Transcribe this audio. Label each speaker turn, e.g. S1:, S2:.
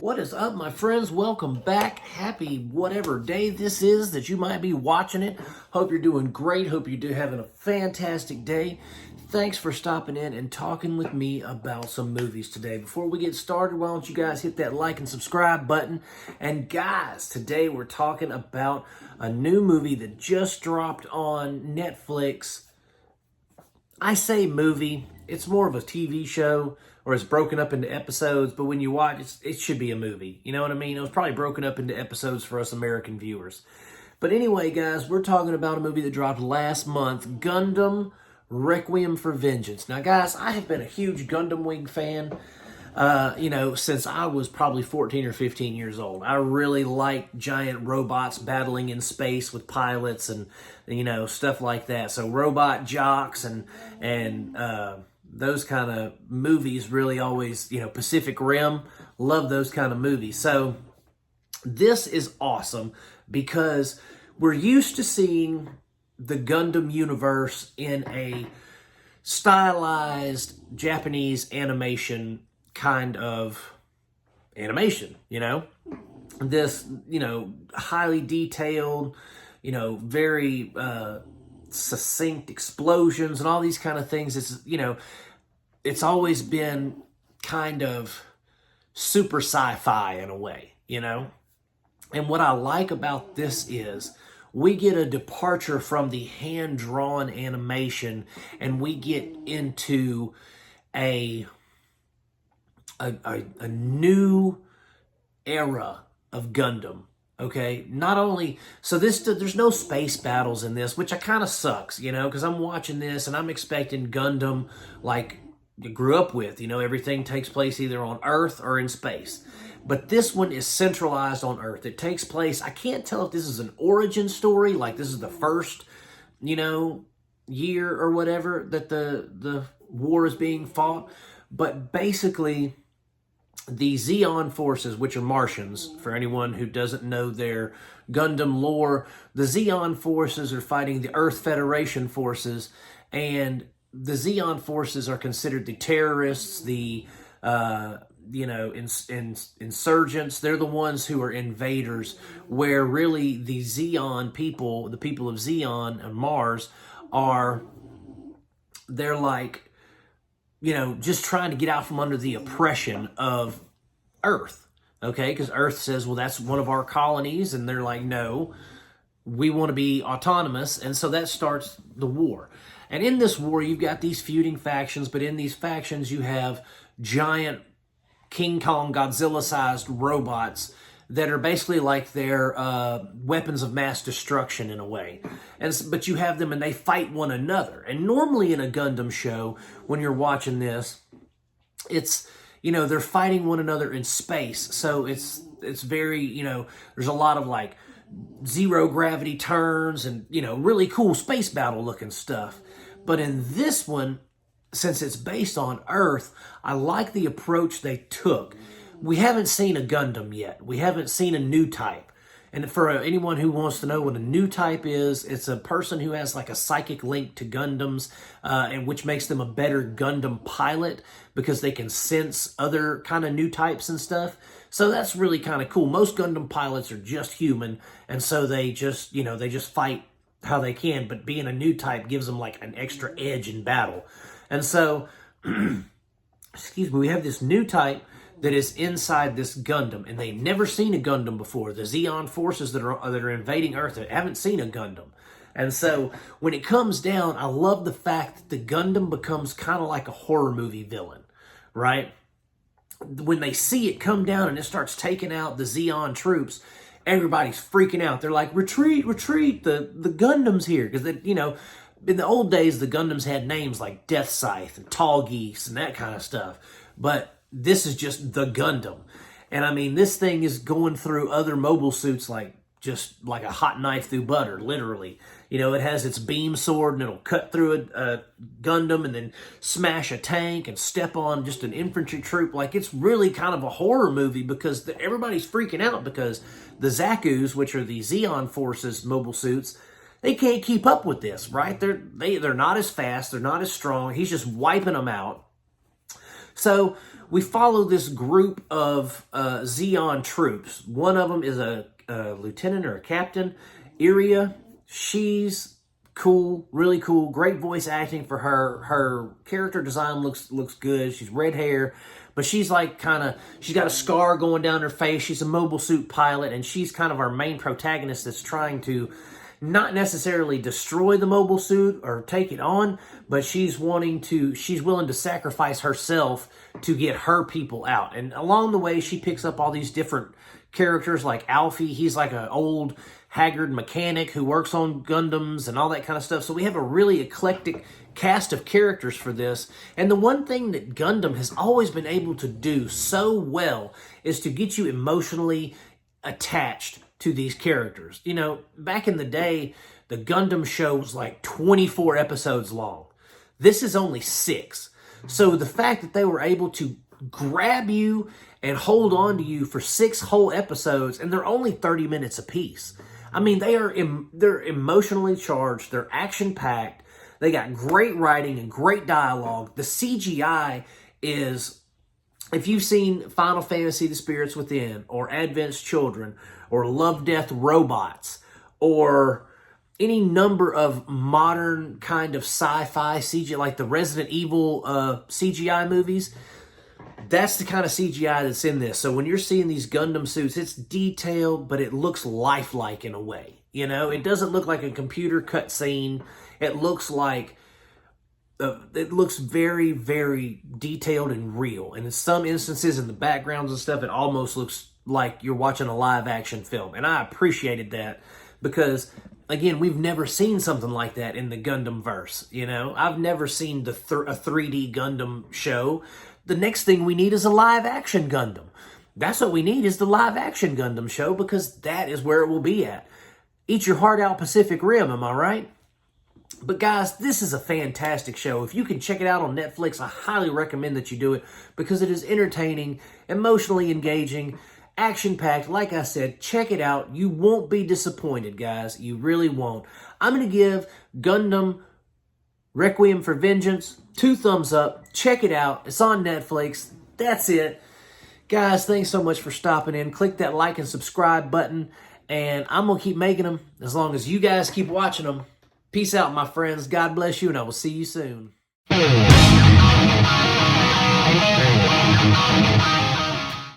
S1: What is up, my friends? Welcome back. Happy whatever day this is that you might be watching it. Hope you're doing great. Hope you're having a fantastic day. Thanks for stopping in and talking with me about some movies today. Before we get started, why don't you guys hit that like and subscribe button. And guys, today we're talking about a new movie that just dropped on Netflix. I say movie, it's more of a TV show, or it's broken up into episodes, but when you watch, it should be a movie. You know what I mean? It was probably broken up into episodes for us American viewers. But anyway, guys, we're talking about a movie that dropped last month, Gundam Requiem for Vengeance. Now, guys, I have been a huge Gundam Wing fan, since I was probably 14 or 15 years old. I really like giant robots battling in space with pilots and, stuff like that. So robot jocks and those kind of movies really always, Pacific Rim, love those kind of movies. So this is awesome because we're used to seeing the Gundam universe in a stylized Japanese animation kind of animation, This, highly detailed, very succinct explosions and all these kind of things. It's always been kind of super sci-fi in a way, And what I like about this is we get a departure from the hand-drawn animation and we get into a new era of Gundam. Okay, not only, so there's no space battles in this, which kind of sucks, because I'm watching this and I'm expecting Gundam like you grew up with, everything takes place either on Earth or in space. But this one is centralized on Earth. It takes place, I can't tell if this is an origin story, like this is the first, year or whatever that the war is being fought. But basically, the Zeon forces, which are Martians, for anyone who doesn't know their Gundam lore, the Zeon forces are fighting the Earth Federation forces, and the Zeon forces are considered the terrorists, the insurgents. They're the ones who are invaders, where really the Zeon people, the people of Zeon and Mars, they're like, just trying to get out from under the oppression of Earth, okay? Because Earth says, well, that's one of our colonies, and they're like, no, we want to be autonomous, and so that starts the war. And in this war, you've got these feuding factions, but in these factions, you have giant King Kong, Godzilla-sized robots that are basically like their weapons of mass destruction in a way. But you have them and they fight one another. And normally in a Gundam show, when you're watching this, it's, they're fighting one another in space. So it's very, there's a lot of like zero gravity turns and, really cool space battle looking stuff. But in this one, since it's based on Earth, I like the approach they took. We haven't seen a Gundam yet. We haven't seen a new type. And for anyone who wants to know what a new type is, it's a person who has like a psychic link to Gundams, and which makes them a better Gundam pilot because they can sense other kind of new types and stuff. So that's really kind of cool. Most Gundam pilots are just human, and so they just, they just fight how they can, but being a new type gives them like an extra edge in battle. And so, we have this new type that is inside this Gundam, and they've never seen a Gundam before. The Zeon forces that are invading Earth haven't seen a Gundam. And so, when it comes down, I love the fact that the Gundam becomes kind of like a horror movie villain, right? When they see it come down and it starts taking out the Zeon troops, everybody's freaking out. They're like, retreat, retreat, the Gundam's here. Because, in the old days, the Gundams had names like Death Scythe and Tall Geese and that kind of stuff. But this is just the Gundam. And I mean, this thing is going through other mobile suits like just like a hot knife through butter, literally. It has its beam sword and it'll cut through a Gundam and then smash a tank and step on just an infantry troop. Like, it's really kind of a horror movie because everybody's freaking out because the Zaku's, which are the Zeon forces mobile suits, they can't keep up with this, right? They're not as fast, they're not as strong. He's just wiping them out. So we follow this group of Zeon troops. One of them is a lieutenant or a captain, Iria. She's cool, really cool. Great voice acting for her. Her character design looks good. She's red hair, but she's like she's got a scar going down her face. She's a mobile suit pilot, and she's kind of our main protagonist that's trying to not necessarily destroy the mobile suit or take it on, but she's willing to sacrifice herself to get her people out. And along the way, she picks up all these different characters like Alfie. He's like an old haggard mechanic who works on Gundams and all that kind of stuff. So we have a really eclectic cast of characters for this. And the one thing that Gundam has always been able to do so well is to get you emotionally attached to these characters. You know, back in the day, the Gundam show was like 24 episodes long. This is only 6. So the fact that they were able to grab you and hold on to you for 6 whole episodes, and they're only 30 minutes apiece. I mean, they're emotionally charged. They're action-packed. They got great writing and great dialogue. The CGI is, if you've seen Final Fantasy The Spirits Within, or Advent's Children, or Love, Death, Robots, or any number of modern kind of sci-fi CGI, like the Resident Evil CGI movies, that's the kind of CGI that's in this. So when you're seeing these Gundam suits, it's detailed, but it looks lifelike in a way. You know, it doesn't look like a computer cutscene. It looks like, it looks very, very detailed and real. And in some instances, in the backgrounds and stuff, it almost looks like you're watching a live action film. And I appreciated that because, again, we've never seen something like that in the Gundam verse. You know, I've never seen a 3D Gundam show. The next thing we need is a live action Gundam. That's what we need, is the live action Gundam show, because that is where it will be at. Eat your heart out, Pacific Rim, am I right? But guys, this is a fantastic show. If you can check it out on Netflix, I highly recommend that you do it, because it is entertaining, emotionally engaging, action-packed. Like I said, check it out. You won't be disappointed, guys. You really won't. I'm going to give Gundam Requiem for Vengeance 2 thumbs up. Check it out. It's on Netflix. That's it. Guys, thanks so much for stopping in. Click that like and subscribe button, and I'm going to keep making them as long as you guys keep watching them. Peace out, my friends. God bless you, and I will see you soon.